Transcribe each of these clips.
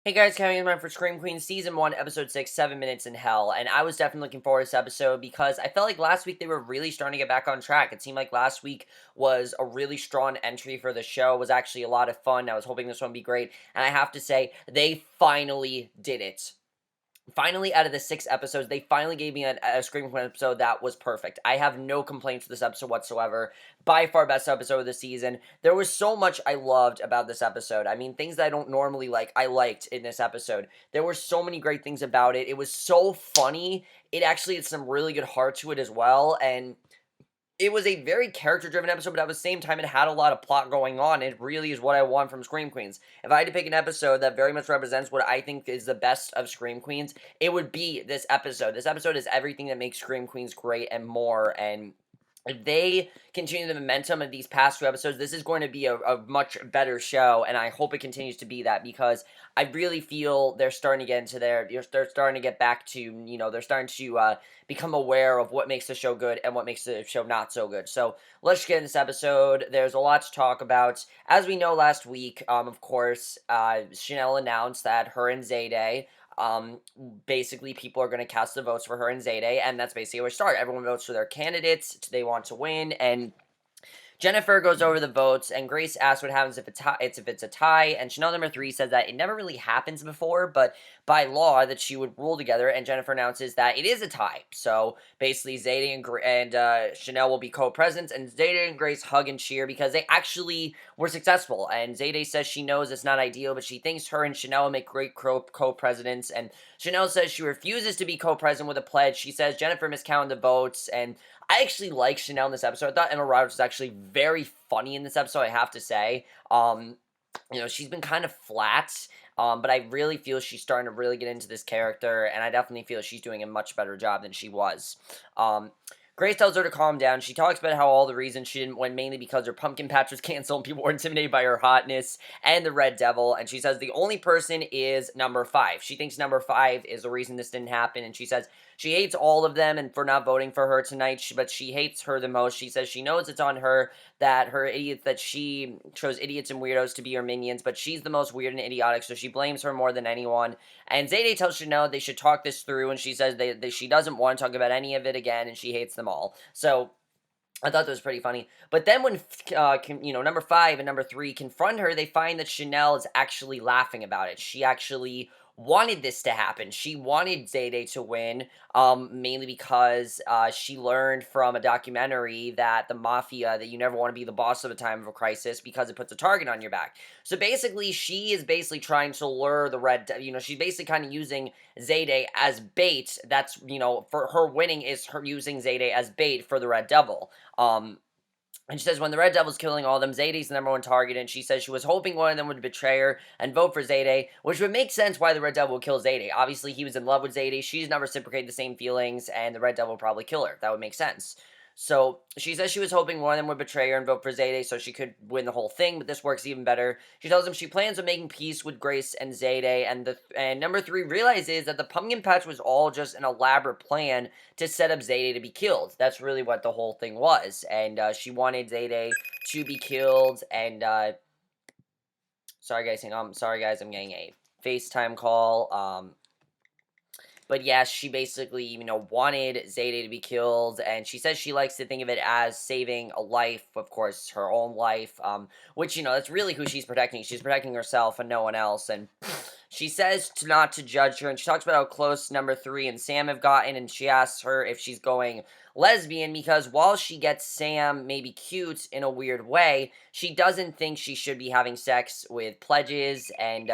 Hey guys, Kevin Ryan for Scream Queens Season 1, Episode 6, 7 Minutes in Hell, and I was definitely looking forward to this episode because I felt like last week they were really starting to get back on track. It seemed like last week was a really strong entry for the show. It was actually a lot of fun. I was hoping this one would be great, and I have to say, they finally did it. Finally, out of the 6 episodes, they finally gave me a Scream Queen episode that was perfect. I have no complaints with this episode whatsoever. By far best episode of the season. There was so much I loved about this episode. I mean, things that I don't normally like, I liked in this episode. There were so many great things about it. It was so funny. It actually had some really good heart to it as well, and it was a very character-driven episode, but at the same time, it had a lot of plot going on. It really is what I want from Scream Queens. If I had to pick an episode that very much represents what I think is the best of Scream Queens, it would be this episode. This episode is everything that makes Scream Queens great and more, and if they continue the momentum of these past 2 episodes, this is going to be a much better show, and I hope it continues to be that because I really feel they're starting to get into they're starting to get back to, they're starting to become aware of what makes the show good and what makes the show not so good. So let's get in this episode. There's a lot to talk about. As we know last week, of course, Chanel announced that her and Zayday um, basically people are going to cast the votes for her and Zayday, and that's basically where we start. Everyone votes for their candidates they want to win, and Jennifer goes over the votes, and Grace asks what happens if it's a tie, and Chanel number 3 says that it never really happens before, but by law that she would rule together, and Jennifer announces that it is a tie. So basically, Zayday and Chanel will be co-presidents, and Zayday and Grace hug and cheer because they actually were successful. And Zayday says she knows it's not ideal, but she thinks her and Chanel will make great co-presidents, and Chanel says she refuses to be co-president with a pledge. She says Jennifer miscounted the votes, and I actually like Chanel in this episode. I thought Emma Roberts was actually very funny in this episode, I have to say. She's been kind of flat, but I really feel she's starting to really get into this character, and I definitely feel she's doing a much better job than she was. Grace tells her to calm down. She talks about how all the reasons she didn't win mainly because her pumpkin patch was canceled and people were intimidated by her hotness and the Red Devil, and she says the only person is number 5. She thinks number 5 is the reason this didn't happen, and she says she hates all of them and for not voting for her tonight, but she hates her the most. She says she knows it's on her that she chose idiots and weirdos to be her minions, but she's the most weird and idiotic, so she blames her more than anyone. And Zayday tells Chanel they should talk this through, and she says she doesn't want to talk about any of it again, and she hates them all. So I thought that was pretty funny. But then when, number 5 and number 3 confront her, they find that Chanel is actually laughing about it. She actually wanted this to happen. She wanted Zayday to win, mainly because she learned from a documentary that the mafia, that you never want to be the boss of a time of a crisis because it puts a target on your back. So basically, she is basically trying to lure the she's basically kind of using Zayday as bait. That's, for her winning is her using Zayday as bait for the Red Devil. And she says when the Red Devil's killing all of them, Zayday's the number 1 target, and she says she was hoping one of them would betray her and vote for Zayday, which would make sense why the Red Devil would kill Zayday. Obviously, he was in love with Zayday, she's not reciprocated the same feelings, and the Red Devil would probably kill her. That would make sense. So, she says she was hoping one of them would betray her and vote for Zayday so she could win the whole thing, but this works even better. She tells him she plans on making peace with Grace and Zayday, and number 3 realizes that the pumpkin patch was all just an elaborate plan to set up Zayday to be killed. That's really what the whole thing was, and she wanted Zayday to be killed, and, sorry guys, I'm getting a FaceTime call, but yeah, she basically, wanted Zayday to be killed, and she says she likes to think of it as saving a life, of course, her own life, which, that's really who she's protecting. She's protecting herself and no one else, and she says not to judge her, and she talks about how close number 3 and Sam have gotten, and she asks her if she's going lesbian, because while she gets Sam maybe cute in a weird way, she doesn't think she should be having sex with pledges, and,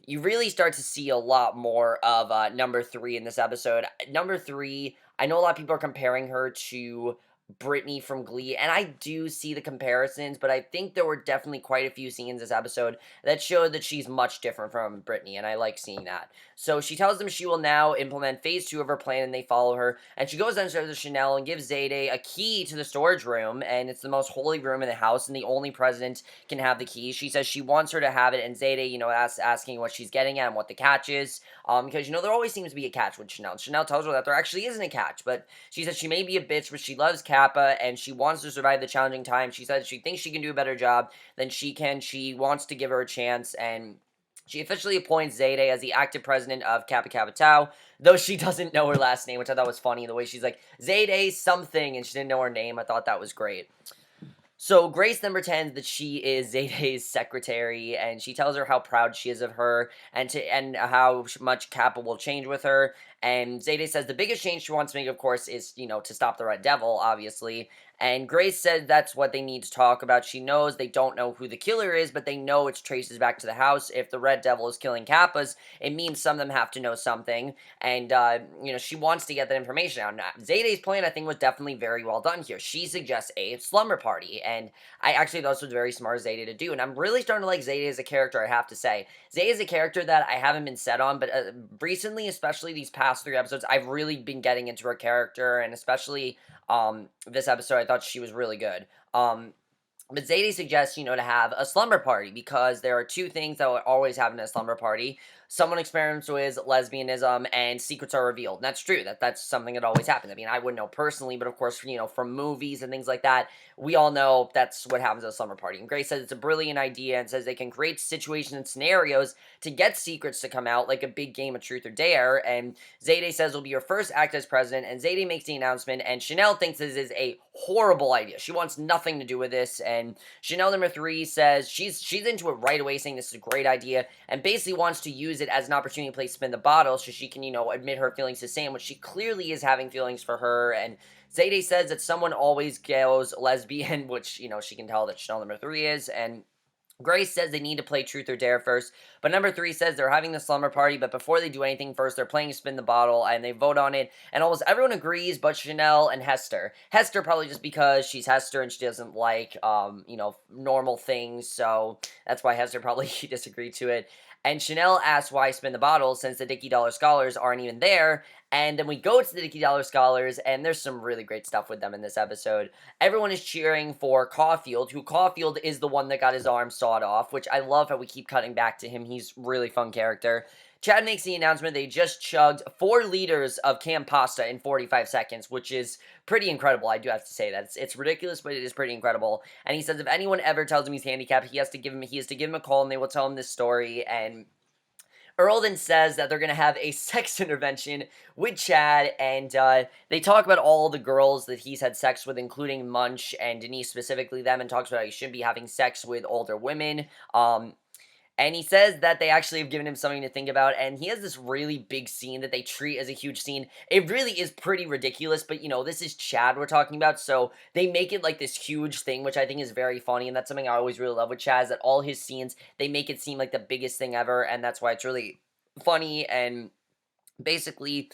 you really start to see a lot more of number 3 in this episode. Number 3, I know a lot of people are comparing her to Brittany from Glee, and I do see the comparisons, but I think there were definitely quite a few scenes this episode that showed that she's much different from Brittany, and I like seeing that. So she tells them she will now implement phase 2 of her plan, and they follow her, and she goes downstairs to Chanel and gives Zayday a key to the storage room, and it's the most holy room in the house, and the only president can have the key. She says she wants her to have it, and Zayday, asking what she's getting at and what the catch is, because, there always seems to be a catch with Chanel. Chanel tells her that there actually isn't a catch, but she says she may be a bitch, but she loves Kappa, and she wants to survive the challenging time. She says she thinks she can do a better job than she can. She wants to give her a chance, and She officially appoints Zayday as the active president of Kappa Kappa Tau, though she doesn't know her last name, which I thought was funny, the way she's like, Zayday something, and she didn't know her name. I thought that was great. So Grace number 10 that she is Zayday's secretary, and she tells her how proud she is of her, and how much Kappa will change with her. And Zayday says the biggest change she wants to make, of course, is, to stop the Red Devil, obviously. And Grace said that's what they need to talk about. She knows they don't know who the killer is, but they know it traces back to the house. If the Red Devil is killing Kappas, it means some of them have to know something. And, she wants to get that information out. Now, Zayday's plan, I think, was definitely very well done here. She suggests a slumber party, and I actually thought this was very smart of Zayday to do. And I'm really starting to like Zayday as a character, I have to say. Zayday is a character that I haven't been set on, but recently, especially these past 3 episodes, I've really been getting into her character, and especially this episode, I thought she was really good. But Zadie suggests, to have a slumber party, because there are 2 things that will always happen at a slumber party. Someone experiments with lesbianism, and secrets are revealed. And that's true. That's something that always happens. I mean, I wouldn't know personally, but of course, from movies and things like that, we all know that's what happens at a slumber party. And Grace says it's a brilliant idea, and says they can create situations and scenarios to get secrets to come out, like a big game of truth or dare. And Zayday says will be your first act as president, and Zayday makes the announcement, and Chanel thinks this is a horrible idea. She wants nothing to do with this, and Chanel number 3 says she's into it right away, saying this is a great idea, and basically wants to use it as an opportunity to play spin the bottle so she can, admit her feelings to Sam, which she clearly is having feelings for her. And Zayday says that someone always goes lesbian, which, she can tell that Chanel number 3 is, and Grace says they need to play Truth or Dare first, but number 3 says they're having the slumber party, but before they do anything first, they're playing Spin the Bottle, and they vote on it, and almost everyone agrees but Chanel and Hester. Hester probably just because she's Hester and she doesn't like, normal things, so that's why Hester probably disagreed to it. And Chanel asks why Spin the Bottle, since the Dickie Dollar Scholars aren't even there. And then we go to the Dickie Dollar Scholars, and there's some really great stuff with them in this episode. Everyone is cheering for Caulfield, who Caulfield is the one that got his arm sawed off, which I love how we keep cutting back to him. He's a really fun character. Chad makes the announcement they just chugged 4 liters of canned pasta in 45 seconds, which is pretty incredible. I do have to say that. It's ridiculous, but it is pretty incredible. And he says if anyone ever tells him he's handicapped, he has to give him a call, and they will tell him this story. And Earl then says that they're going to have a sex intervention with Chad, and they talk about all the girls that he's had sex with, including Munch and Denise, specifically them, and talks about how he shouldn't be having sex with older women. And he says that they actually have given him something to think about, and he has this really big scene that they treat as a huge scene. It really is pretty ridiculous, but, this is Chad we're talking about, so they make it like this huge thing, which I think is very funny, and that's something I always really love with Chad, is that all his scenes, they make it seem like the biggest thing ever, and that's why it's really funny. And basically,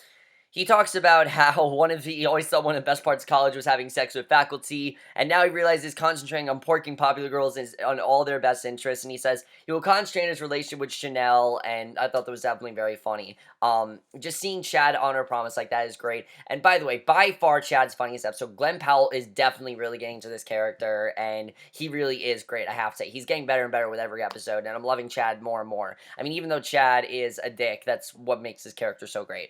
he talks about how he always thought one of the best parts of college was having sex with faculty, and now he realizes concentrating on porking popular girls is on all their best interests, and he says he will concentrate on his relationship with Chanel, and I thought that was definitely very funny. Just seeing Chad honor a promise like that is great. And by the way, by far Chad's funniest episode, Glenn Powell is definitely really getting to this character, and he really is great, I have to say. He's getting better and better with every episode, and I'm loving Chad more and more. I mean, even though Chad is a dick, that's what makes his character so great.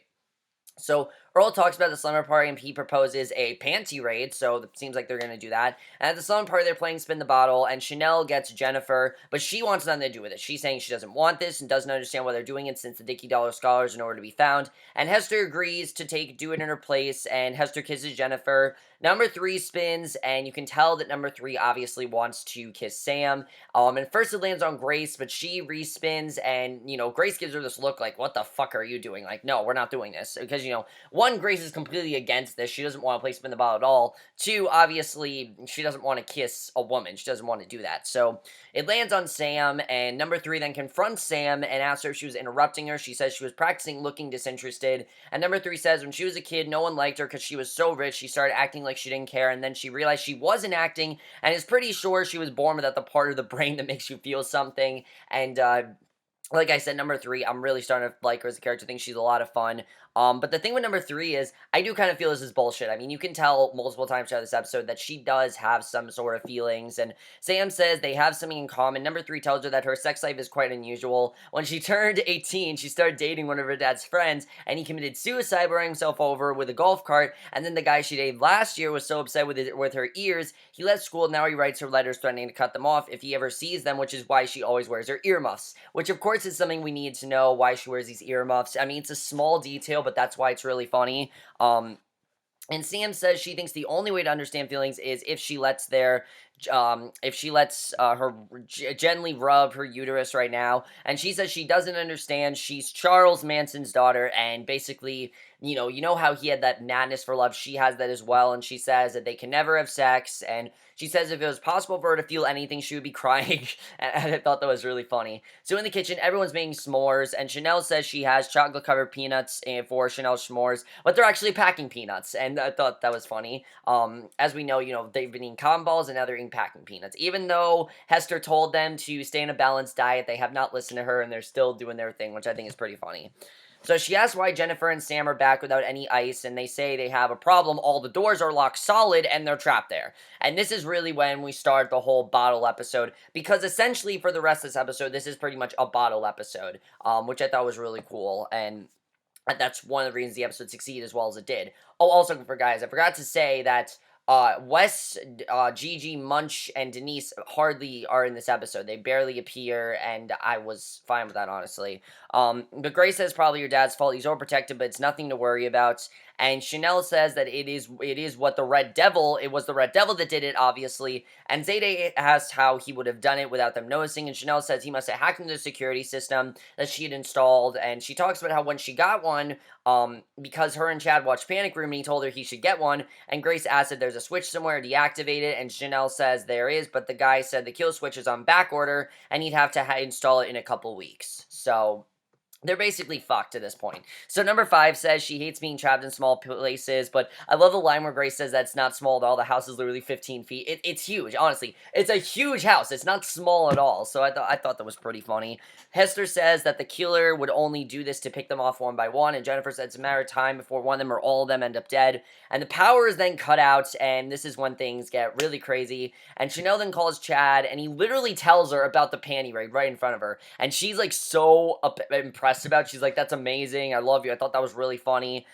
So Earl talks about the slumber party, and he proposes a Panty Raid, so it seems like they're going to do that. And at the slumber party, they're playing Spin the Bottle, and Chanel gets Jennifer, but she wants nothing to do with it. She's saying she doesn't want this and doesn't understand why they're doing it, since the Dickie Dollar Scholars are nowhere to be found. And Hester agrees to do it in her place, and Hester kisses Jennifer. Number 3 spins, and you can tell that number 3 obviously wants to kiss Sam. And first it lands on Grace, but she respins, and, Grace gives her this look like, what the fuck are you doing? Like, no, we're not doing this. Because, one, Grace is completely against this. She doesn't want to play Spin the Bottle at all. 2, obviously, she doesn't want to kiss a woman. She doesn't want to do that. So it lands on Sam, and number 3 then confronts Sam and asks her if she was interrupting her. She says she was practicing looking disinterested. And number 3 says when she was a kid, no one liked her because she was so rich. She started acting like she didn't care, and then she realized she wasn't acting, and is pretty sure she was born without the part of the brain that makes you feel something. And like I said, number 3, I'm really starting to like her as a character. I think she's a lot of fun. But the thing with number 3 is, I do kind of feel this is bullshit. I mean, you can tell multiple times throughout this episode that she does have some sort of feelings, and Sam says they have something in common. Number 3 tells her that her sex life is quite unusual. When she turned 18, she started dating one of her dad's friends, and he committed suicide by running himself over with a golf cart, and then the guy she dated last year was so upset with her ears, he left school, and now he writes her letters threatening to cut them off if he ever sees them, which is why she always wears her earmuffs. Which, of course, course, it's something we need to know why she wears these earmuffs. I mean, it's a small detail, but that's why it's really funny. And Sam says she thinks the only way to understand feelings is if she lets her gently rub her uterus right now. And she says she doesn't understand. She's Charles Manson's daughter, and basically, you know how he had that madness for love. She has that as well, and she says that they can never have sex. And she says if it was possible for her to feel anything, she would be crying. And I thought that was really funny. So in the kitchen, everyone's making s'mores, and Chanel says she has chocolate-covered peanuts for Chanel's s'mores, but they're actually packing peanuts, and I thought that was funny. As we know, they've been eating cotton balls, and now they're eating packing peanuts. Even though Hester told them to stay on a balanced diet, they have not listened to her, and they're still doing their thing, which I think is pretty funny. So she asks why Jennifer and Sam are back without any ice, and they say they have a problem. All the doors are locked solid, and they're trapped there. And this is really when we start the whole bottle episode, because essentially for the rest of this episode, this is pretty much a bottle episode, which I thought was really cool, and that's one of the reasons the episode succeeded as well as it did. Oh, also, for guys, I forgot to say that Wes, Gigi, Munch, and Denise hardly are in this episode. They barely appear, and I was fine with that, honestly. But Grace says probably your dad's fault. He's overprotective, but it's nothing to worry about. And Chanel says that it is what it was the Red Devil that did it, obviously. And Zayday asks how he would have done it without them noticing, and Chanel says he must have hacked into the security system that she had installed, and she talks about how when she got one, because her and Chad watched Panic Room and he told her he should get one, and Grace asked if there's a switch somewhere to deactivate it, and Chanel says there is, but the guy said the kill switch is on back order, and he'd have to install it in a couple weeks. So they're basically fucked at this point. So number 5 says she hates being trapped in small places, but I love the line where Grace says that's not small at all. The house is literally 15 feet. It's huge, honestly. It's a huge house. It's not small at all. So I thought that was pretty funny. Hester says that the killer would only do this to pick them off one by one, and Jennifer says it's a matter of time before one of them or all of them end up dead. And the power is then cut out, and this is when things get really crazy. And Chanel then calls Chad, and he literally tells her about the Panty Raid right in front of her. And she's like so impressed about. She's like, that's amazing. I love you. I thought that was really funny.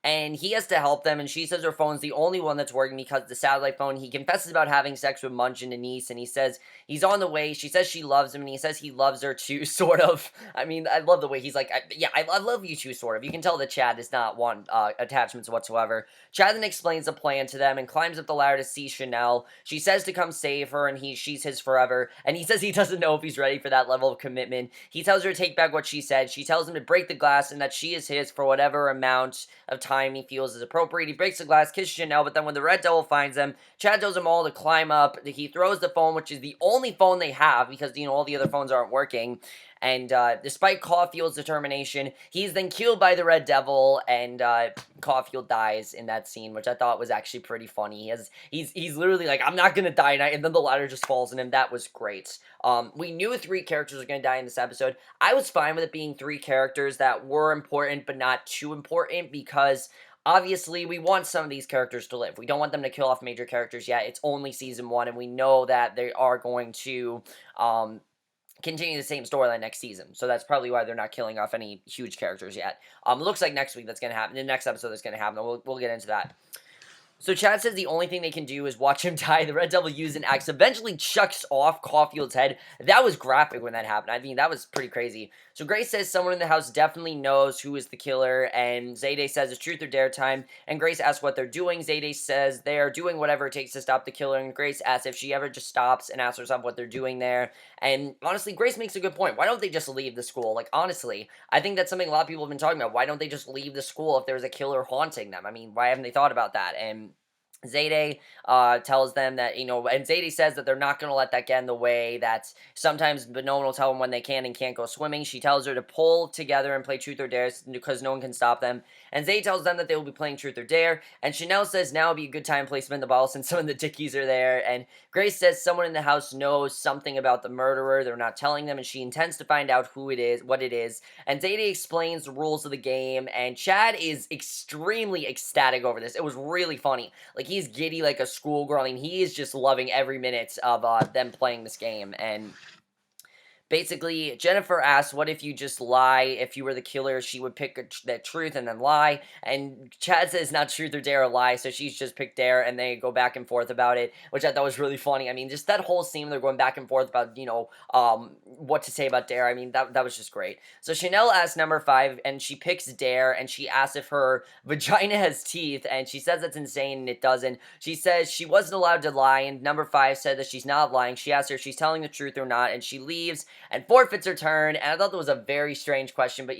And he has to help them, and she says her phone's the only one that's working because the satellite phone. He confesses about having sex with Munch and Denise, and he says he's on the way. She says she loves him, and he says he loves her too, sort of. I mean, I love the way he's like, I love you too, sort of. You can tell that Chad does not want attachments whatsoever. Chad then explains the plan to them and climbs up the ladder to see Chanel. She says to come save her, and she's his forever, and he says he doesn't know if he's ready for that level of commitment. He tells her to take back what she said. She tells him to break the glass and that she is his for whatever amount of time he feels is appropriate. He breaks the glass, kisses Chanel, but then when the Red Devil finds them, Chad tells them all to climb up. He throws the phone, which is the only phone they have because, all the other phones aren't working. And despite Caulfield's determination, he's then killed by the Red Devil, and Caulfield dies in that scene, which I thought was actually pretty funny. He's literally like, I'm not gonna die tonight, and then the ladder just falls on him. That was great. We knew 3 characters were gonna die in this episode. I was fine with it being 3 characters that were important, but not too important, because obviously, we want some of these characters to live. We don't want them to kill off major characters yet. It's only season 1, and we know that they are going to continue the same storyline next season. So that's probably why they're not killing off any huge characters yet. It looks like next week that's going to happen. The next episode that's going to happen. We'll get into that. So Chad says the only thing they can do is watch him die. The Red Devil uses an axe, eventually chucks off Caulfield's head. That was graphic when that happened. I mean, that was pretty crazy. So Grace says someone in the house definitely knows who is the killer, and Zayday says it's truth or dare time, and Grace asks what they're doing. Zayday says they are doing whatever it takes to stop the killer, and Grace asks if she ever just stops and asks herself what they're doing there. And honestly, Grace makes a good point. Why don't they just leave the school? Like, honestly, I think that's something a lot of people have been talking about. Why don't they just leave the school if there's a killer haunting them? I mean, why haven't they thought about that? And Zayday tells them that, and Zayday says that they're not going to let that get in the way, that sometimes, but no one will tell them when they can and can't go swimming. She tells her to pull together and play Truth or Dare because no one can stop them. And Zayday tells them that they will be playing Truth or Dare. And Chanel says now would be a good time to play Spin the Ball since some of the Dickies are there. And Grace says someone in the house knows something about the murderer. They're not telling them, and she intends to find out who it is, what it is. And Zayday explains the rules of the game, and Chad is extremely ecstatic over this. It was really funny. Like, he's giddy like a schoolgirl. I mean, he is just loving every minute of them playing this game. And Basically, Jennifer asks, what if you just lie? If you were the killer, she would pick the truth and then lie. And Chad says not truth or dare or lie, so she's just picked dare, and they go back and forth about it, which I thought was really funny. I mean, just that whole scene, they're going back and forth about, what to say about dare. I mean, that was just great. So Chanel asks number 5, and she picks dare, and she asks if her vagina has teeth, and she says that's insane, and it doesn't. She says she wasn't allowed to lie, and number 5 said that she's not lying. She asks her if she's telling the truth or not, and she leaves and forfeits her turn. And I thought that was a very strange question, but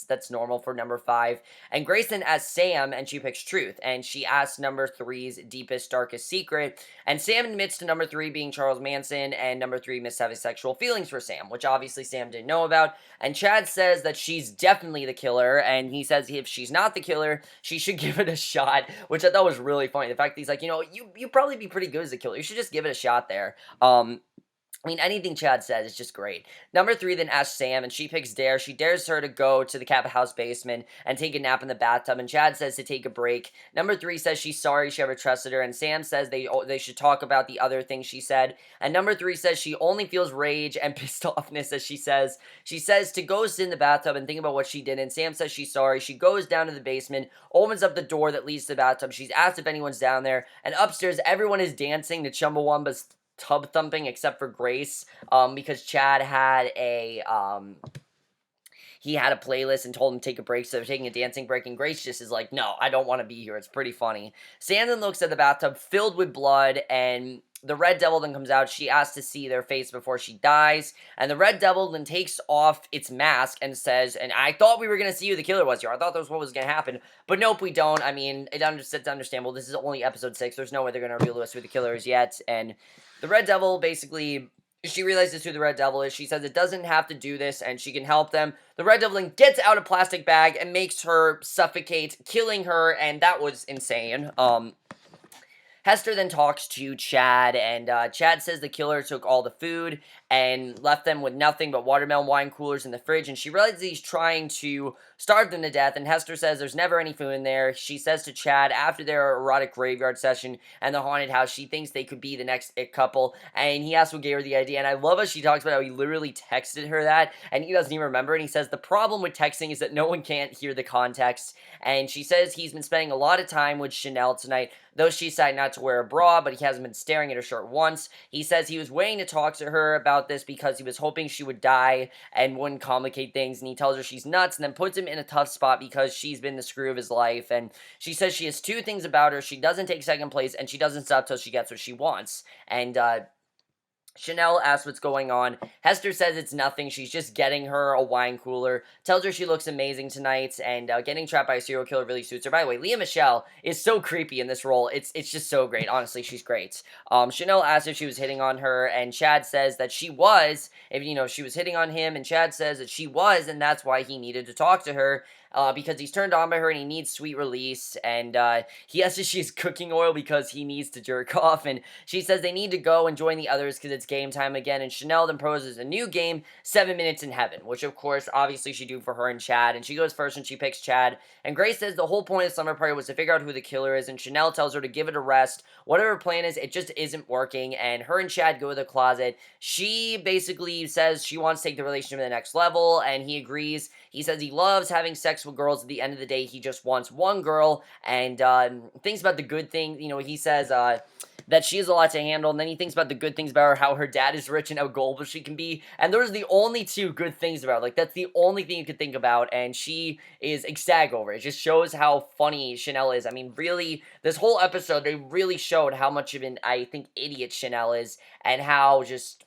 that's normal for number 5. And Grayson asks Sam, and she picks truth, and she asks number 3's deepest, darkest secret. And Sam admits to number 3 being Charles Manson, and number 3 admits having sexual feelings for Sam, which obviously Sam didn't know about. And Chad says that she's definitely the killer, and he says if she's not the killer, she should give it a shot, which I thought was really funny. The fact that he's like, you probably be pretty good as a killer. You should just give it a shot there. I mean, anything Chad says is just great. Number 3 then asks Sam, and she picks dare. She dares her to go to the Kappa house basement and take a nap in the bathtub, and Chad says to take a break. Number 3 says she's sorry she ever trusted her, and Sam says they should talk about the other things she said. And number 3 says she only feels rage and pissed offness, as she says. She says to go sit in the bathtub and think about what she did, and Sam says she's sorry. She goes down to the basement, opens up the door that leads to the bathtub. She's asked if anyone's down there, and upstairs everyone is dancing to Chumbawamba's tub thumping except for Grace, because Chad had he had a playlist and told him to take a break, so they're taking a dancing break, and Grace just is like, no, I don't want to be here. It's pretty funny. Sam then looks at the bathtub filled with blood, and the Red Devil then comes out. She asks to see their face before she dies, and the Red Devil then takes off its mask and says, and I thought we were going to see who the killer was here. I thought that was what was going to happen, but nope, we don't. I mean, it's understandable. This is only episode 6. There's no way they're going to reveal to us who the killer is yet, and the Red Devil basically, she realizes who the Red Devil is. She says it doesn't have to do this, and she can help them. The Red Devil then gets out a plastic bag and makes her suffocate, killing her, and that was insane. Hester then talks to Chad, and Chad says the killer took all the food and left them with nothing but watermelon wine coolers in the fridge, and she realizes he's trying to starve them to death, and Hester says there's never any food in there. She says to Chad, after their erotic graveyard session and the haunted house, she thinks they could be the next it couple, and he asks who gave her the idea, and I love how she talks about how he literally texted her that, and he doesn't even remember, and he says the problem with texting is that no one can't hear the context, and she says he's been spending a lot of time with Chanel tonight, though she decided not to wear a bra, but he hasn't been staring at her shirt once. He says he was waiting to talk to her about this because he was hoping she would die and wouldn't complicate things, and he tells her she's nuts and then puts him in a tough spot because she's been the screw of his life, and she says she has 2 things about her: she doesn't take second place, and she doesn't stop till she gets what she wants, and Chanel asks what's going on. Hester says it's nothing. She's just getting her a wine cooler. Tells her she looks amazing tonight, and getting trapped by a serial killer really suits her. By the way, Leah Michelle is so creepy in this role. It's just so great. Honestly, she's great. Chanel asks if she was hitting on her, and Chad says that she was. If she was hitting on him, and Chad says that she was, and that's why he needed to talk to her. Because he's turned on by her and he needs sweet release, and he asks if she's cooking oil because he needs to jerk off, and she says they need to go and join the others because it's game time again, and Chanel then proposes a new game, 7 Minutes in Heaven, which of course, obviously she do for her and Chad, and she goes first and she picks Chad, and Grace says the whole point of Slumber Party was to figure out who the killer is, and Chanel tells her to give it a rest. Whatever her plan is, it just isn't working, and her and Chad go to the closet. She basically says she wants to take the relationship to the next level, and he agrees. He says he loves having sex with girls. At the end of the day, he just wants one girl, and thinks about the good thing. He says that she has a lot to handle, and then he thinks about the good things about her, how her dad is rich and how gullible she can be, and those are the only 2 good things about her. Like, that's the only thing you could think about, and she is ecstatic over it. It just shows how funny Chanel is. I mean, really, this whole episode, they really showed how much of an, I think, idiot Chanel is, and how just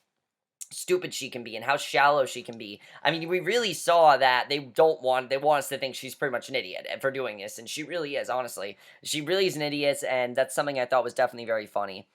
stupid she can be and how shallow she can be. I mean, we really saw that they want us to think she's pretty much an idiot for doing this, and she really is, honestly. She really is an idiot, and that's something I thought was definitely very funny.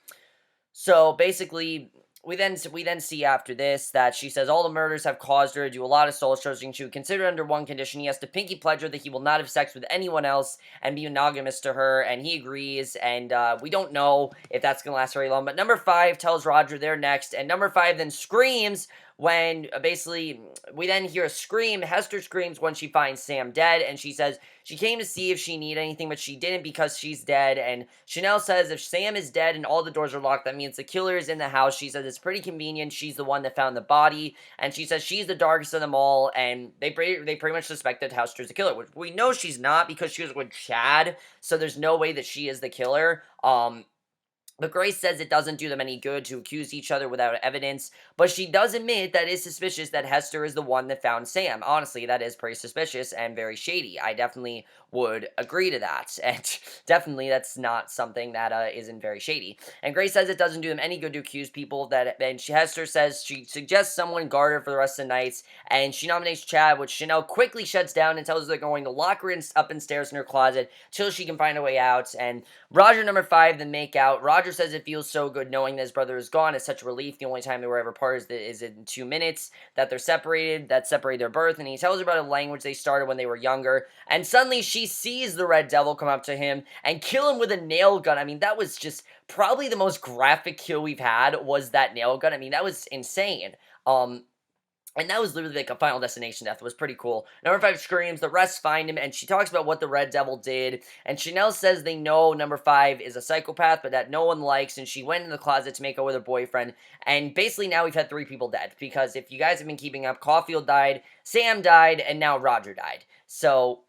So, basically, we then see after this that she says all the murders have caused her to do a lot of soul searching. She would consider it under one condition. He has to pinky pledge her that he will not have sex with anyone else and be monogamous to her, and he agrees, and we don't know if that's going to last very long. But number 5 tells Roger they're next, and number 5 then screams when basically we then hear a scream. Hester screams when she finds Sam dead, and she says she came to see if she needed anything, but she didn't because she's dead. And Chanel says if Sam is dead and all the doors are locked, that means the killer is in the house. She says it's pretty convenient. She's the one that found the body, and she says she's the darkest of them all, and they pretty much suspect that Hester's the killer, which we know she's not because she was with Chad, so there's no way that she is the killer. But Grace says it doesn't do them any good to accuse each other without evidence, but she does admit that it is suspicious that Hester is the one that found Sam. Honestly, that is pretty suspicious and very shady. I definitely would agree to that, and definitely that's not something that isn't very shady. And Grace says it doesn't do them any good to accuse people and Hester says she suggests someone guard her for the rest of the nights, and she nominates Chad, which Chanel quickly shuts down and tells her they're going to lock her up in stairs in her closet till she can find a way out. And Roger number 5 then make out. Roger says it feels so good knowing that his brother is gone. It's such a relief. The only time they were ever apart is in 2 minutes, that they're separated, that separated their birth. And he tells her about a language they started when they were younger. And suddenly she sees the Red Devil come up to him and kill him with a nail gun. I mean, that was just probably the most graphic kill we've had, was that nail gun. I mean, that was insane. And that was literally like a Final Destination death. It was pretty cool. Number 5 screams. The rest find him, and she talks about what the Red Devil did. And Chanel says they know number 5 is a psychopath, but that no one likes. And she went in the closet to make out with her boyfriend. And basically now we've had 3 people dead. Because if you guys have been keeping up, Caulfield died, Sam died, and now Roger died. So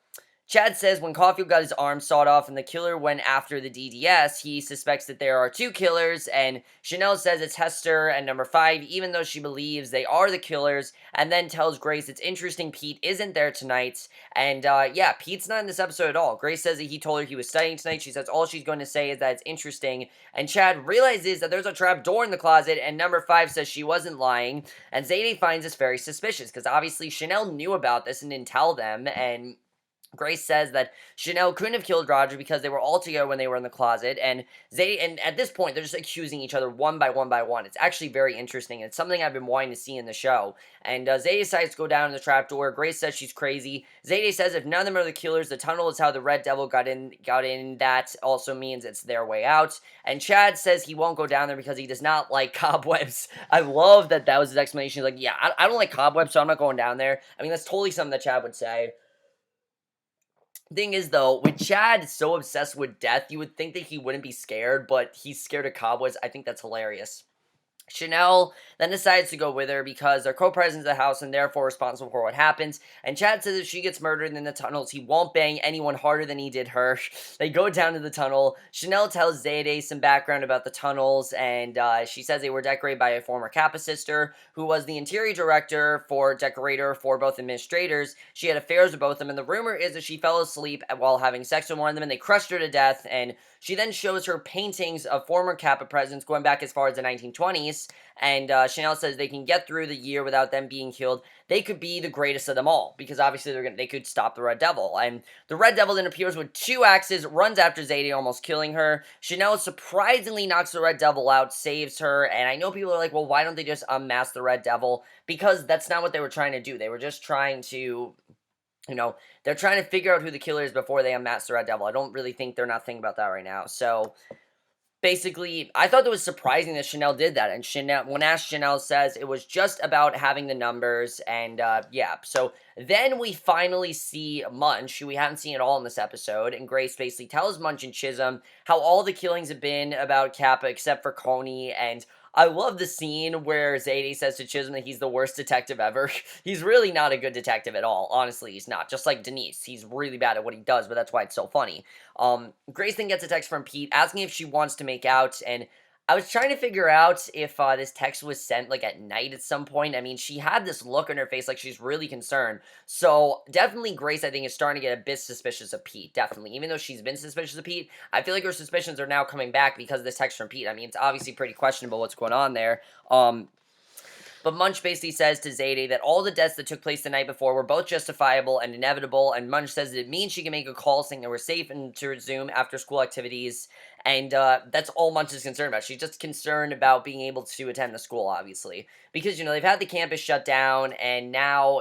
Chad says when Caulfield got his arm sawed off and the killer went after the DDS, he suspects that there are 2 killers, and Chanel says it's Hester and number 5, even though she believes they are the killers, and then tells Grace it's interesting Pete isn't there tonight, and yeah, Pete's not in this episode at all. Grace says that he told her he was studying tonight. She says all she's going to say is that it's interesting, and Chad realizes that there's a trap door in the closet, and number 5 says she wasn't lying, and Zayday finds this very suspicious, because obviously Chanel knew about this and didn't tell them, and Grace says that Chanel couldn't have killed Roger because they were all together when they were in the closet, and at this point, they're just accusing each other one by one. It's actually very interesting. It's something I've been wanting to see in the show. And Zayday decides to go down in the trapdoor. Grace says she's crazy. Zayday says if none of them are the killers, the tunnel is how the Red Devil got in. That also means it's their way out. And Chad says he won't go down there because he does not like cobwebs. I love that was his explanation. He's like, yeah, I don't like cobwebs, so I'm not going down there. I mean, that's totally something that Chad would say. Thing is, though, with Chad so obsessed with death, you would think that he wouldn't be scared, but he's scared of cobwebs. I think that's hilarious. Chanel then decides to go with her because they're co-presidents of the house and therefore responsible for what happens. And Chad says if she gets murdered in the tunnels, he won't bang anyone harder than he did her. They go down to the tunnel. Chanel tells Zayday some background about the tunnels, and she says they were decorated by a former Kappa sister who was the interior decorator for both administrators. She had affairs with both of them, and the rumor is that she fell asleep while having sex with one of them, and they crushed her to death. And she then shows her paintings of former Kappa presidents going back as far as the 1920s, and Chanel says they can get through the year without them being killed. They could be the greatest of them all, because obviously they could stop the Red Devil. And the Red Devil then appears with 2 axes, runs after Zayday, almost killing her. Chanel surprisingly knocks the Red Devil out, saves her, and I know people are like, well, why don't they just unmask the Red Devil? Because that's not what they were trying to do. They were just trying to... they're trying to figure out who the killer is before they unmask the Red Devil. I don't really think they're not thinking about that right now. So, basically, I thought it was surprising that Chanel did that. And when asked, Chanel says it was just about having the numbers. And, yeah. So, then we finally see Munch, who we haven't seen at all in this episode. And Grace basically tells Munch and Chisholm how all the killings have been about Kappa except for Coney. And I love the scene where Zayday says to Chisholm that he's the worst detective ever. He's really not a good detective at all. Honestly, he's not. Just like Denise. He's really bad at what he does, but that's why it's so funny. Grace then gets a text from Pete asking if she wants to make out, and I was trying to figure out if this text was sent, like, at night at some point. I mean, she had this look on her face like she's really concerned. So, definitely Grace, I think, is starting to get a bit suspicious of Pete. Definitely. Even though she's been suspicious of Pete, I feel like her suspicions are now coming back because of this text from Pete. I mean, it's obviously pretty questionable what's going on there. But Munch basically says to Zayday that all the deaths that took place the night before were both justifiable and inevitable, and Munch says that it means she can make a call saying that we're safe and to resume after school activities. and that's all Munch is concerned about. She's just concerned about being able to attend the school, obviously, because they've had the campus shut down, and now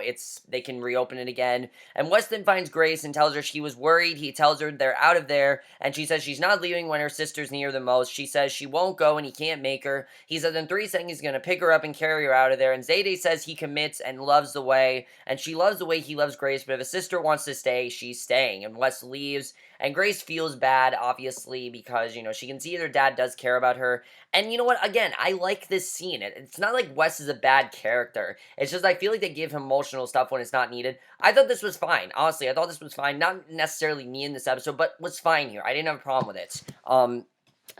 they can reopen it again. And Weston finds Grace and tells her she was worried. He tells her they're out of there, and she says she's not leaving when her sister's near the most. She says she won't go, and he can't make her. He says in 3 seconds he's gonna pick her up and carry her out of there. And Zayday says he commits and loves the way, and she loves the way he loves Grace. But if a sister wants to stay, she's staying. And Wes leaves. And Grace feels bad, obviously, because, she can see their dad does care about her. And you know what? Again, I like this scene. It's not like Wes is a bad character. It's just I feel like they give him emotional stuff when it's not needed. I thought this was fine. Honestly, I thought this was fine. Not necessarily me in this episode, but was fine here. I didn't have a problem with it.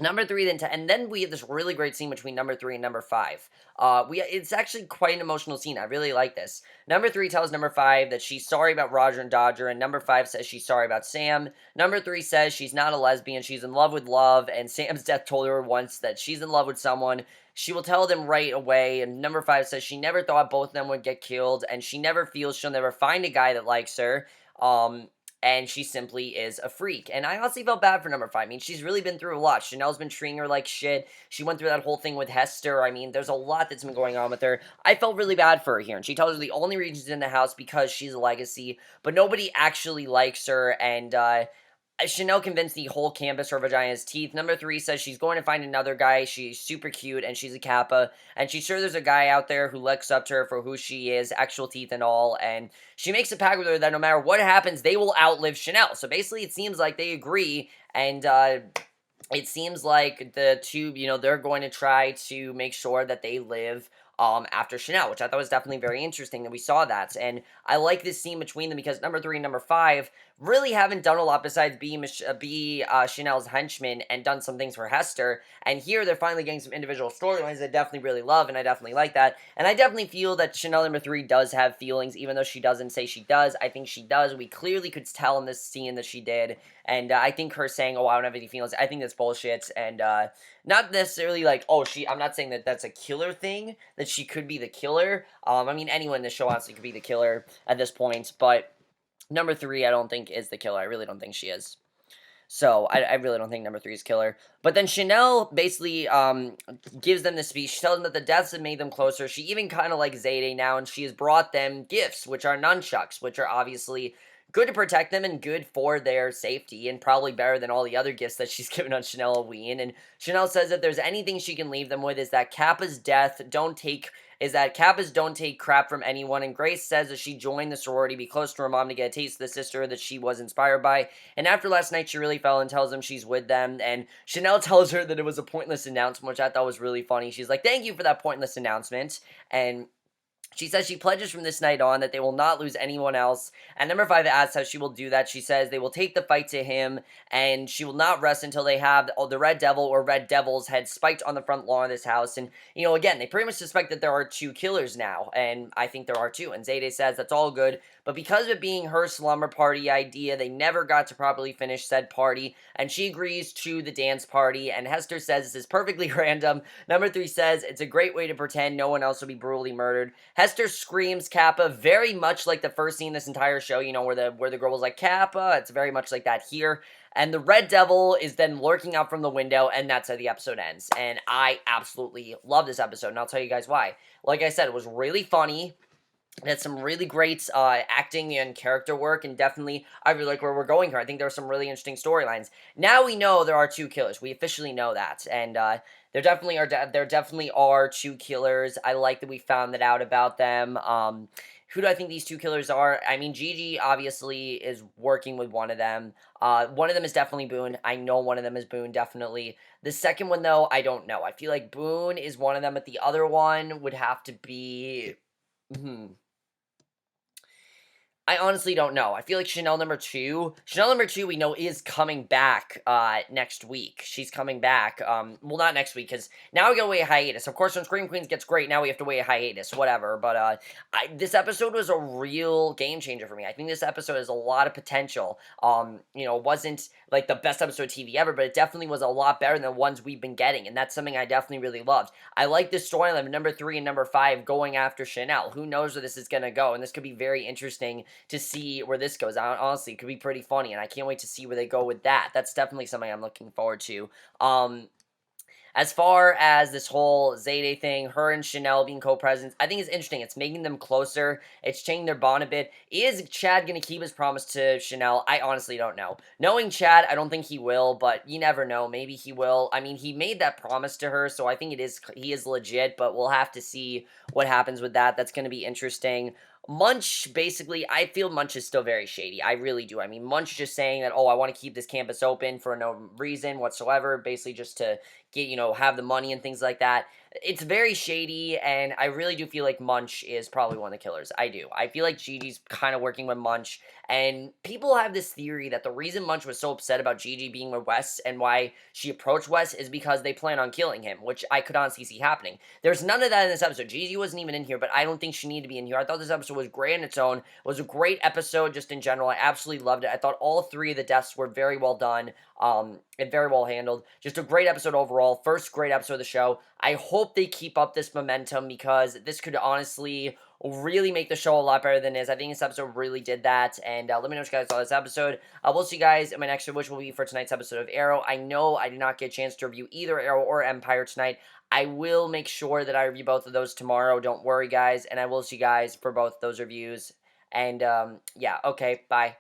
Number 3, and then we have this really great scene between number 3 and number 5. It's actually quite an emotional scene. I really like this. Number 3 tells number 5 that she's sorry about Roger and Dodger, and number 5 says she's sorry about Sam. Number 3 says she's not a lesbian, she's in love with love, and Sam's death told her once that she's in love with someone. She will tell them right away. And number 5 says she never thought both of them would get killed, and she never feels she'll never find a guy that likes her. And she simply is a freak. And I honestly felt bad for number 5. I mean, she's really been through a lot. Chanel's been treating her like shit. She went through that whole thing with Hester. I mean, there's a lot that's been going on with her. I felt really bad for her here. And she tells her the only reason she's in the house because she's a legacy. But nobody actually likes her. And, Chanel convinced the whole campus her vagina's teeth. Number 3 says she's going to find another guy. She's super cute, and she's a Kappa. And she's sure there's a guy out there who looks up to her for who she is, actual teeth and all. And she makes a pact with her that no matter what happens, they will outlive Chanel. So basically, it seems like they agree. And, it seems like the two, they're going to try to make sure that they live after Chanel, which I thought was definitely very interesting that we saw that. And I like this scene between them because number 3 and number 5 really haven't done a lot besides be Chanel's henchman and done some things for Hester. And here they're finally getting some individual storylines that I definitely really love, and I definitely like that. And I definitely feel that Chanel number 3 does have feelings, even though she doesn't say she does. I think she does. We clearly could tell in this scene that she did. And I think her saying, oh, I don't have any feelings, I think that's bullshit. And not necessarily like, I'm not saying that that's a killer thing, that she could be the killer. I mean, anyone in the show honestly could be the killer at this point. But number 3, I don't think is the killer. I really don't think she is. So, I really don't think number 3 is killer. But then Chanel basically gives them the speech. She tells them that the deaths have made them closer. She even kind of likes Zayday now, and she has brought them gifts, which are nunchucks, which are obviously good to protect them and good for their safety, and probably better than all the other gifts that she's given on Chanel Halloween. And Chanel says if there's anything she can leave them with is that Kappa's Kappas don't take crap from anyone. And Grace says that she joined the sorority, be close to her mom to get a taste of the sister that she was inspired by. And after last night, she really fell and tells them she's with them. And Chanel tells her that it was a pointless announcement, which I thought was really funny. She's like, thank you for that pointless announcement. And she says she pledges from this night on that they will not lose anyone else. And number 5 asks how she will do that. She says they will take the fight to him, and she will not rest until they have the Red Devil or Red Devil's head spiked on the front lawn of this house. And, again, they pretty much suspect that there are 2 killers now, and I think there are 2. And Zayday says that's all good, but because of it being her slumber party idea, they never got to properly finish said party, and she agrees to the dance party. And Hester says this is perfectly random. Number 3 says it's a great way to pretend no one else will be brutally murdered. Hester screams Kappa very much like the first scene in this entire show, where the girl was like, Kappa. It's very much like that here. And the Red Devil is then lurking out from the window, and that's how the episode ends. And I absolutely love this episode, and I'll tell you guys why. Like I said, it was really funny. It had some really great acting and character work, and definitely, I really like where we're going here. I think there are some really interesting storylines. Now we know there are 2 killers. We officially know that, and there definitely are 2 killers. I like that we found that out about them. Who do I think these 2 killers are? I mean, Gigi obviously is working with one of them. One of them is definitely Boone. I know one of them is Boone, definitely. The second one, though, I don't know. I feel like Boone is one of them, but the other one would have to be... I honestly don't know. I feel like Chanel number 2 we know is coming back next week. She's coming back. Well, not next week, because now we gotta wait a hiatus. Of course, when Scream Queens gets great, now we have to wait a hiatus, whatever. But this episode was a real game changer for me. I think this episode has a lot of potential. It wasn't like the best episode of TV ever, but it definitely was a lot better than the ones we've been getting, and that's something I definitely really loved. I like this storyline of number 3 and number 5 going after Chanel. Who knows where this is gonna go, and this could be very interesting to see where this goes. Honestly, it could be pretty funny, and I can't wait to see where they go with that. That's definitely something I'm looking forward to. As far as this whole Zayday thing, her and Chanel being co-presidents, I think it's interesting. It's making them closer. It's changing their bond a bit. Is Chad going to keep his promise to Chanel? I honestly don't know. Knowing Chad, I don't think he will, but you never know. Maybe he will. I mean, he made that promise to her, so I think he is legit, but we'll have to see what happens with that. That's going to be interesting. Munch, basically, I feel Munch is still very shady. I really do. I mean, Munch just saying that, oh, I want to keep this campus open for no reason whatsoever, basically just to get, have the money and things like that. It's very shady, and I really do feel like Munch is probably one of the killers. I do. I feel like Gigi's kind of working with Munch, and people have this theory that the reason Munch was so upset about Gigi being with Wes and why she approached Wes is because they plan on killing him, which I could honestly see happening. There's none of that in this episode. Gigi wasn't even in here, but I don't think she needed to be in here. I thought this episode was great on its own. It was a great episode just in general. I absolutely loved it. I thought all three of the deaths were very well done. And very well handled. Just a great episode overall. First great episode of the show. I hope they keep up this momentum because this could honestly really make the show a lot better than it is. I think this episode really did that. And let me know what you guys thought of this episode. We'll see you guys in my next show, which will be for tonight's episode of Arrow. I know I did not get a chance to review either Arrow or Empire tonight. I will make sure that I review both of those tomorrow. Don't worry, guys. And I will see you guys for both those reviews. And yeah, okay, bye.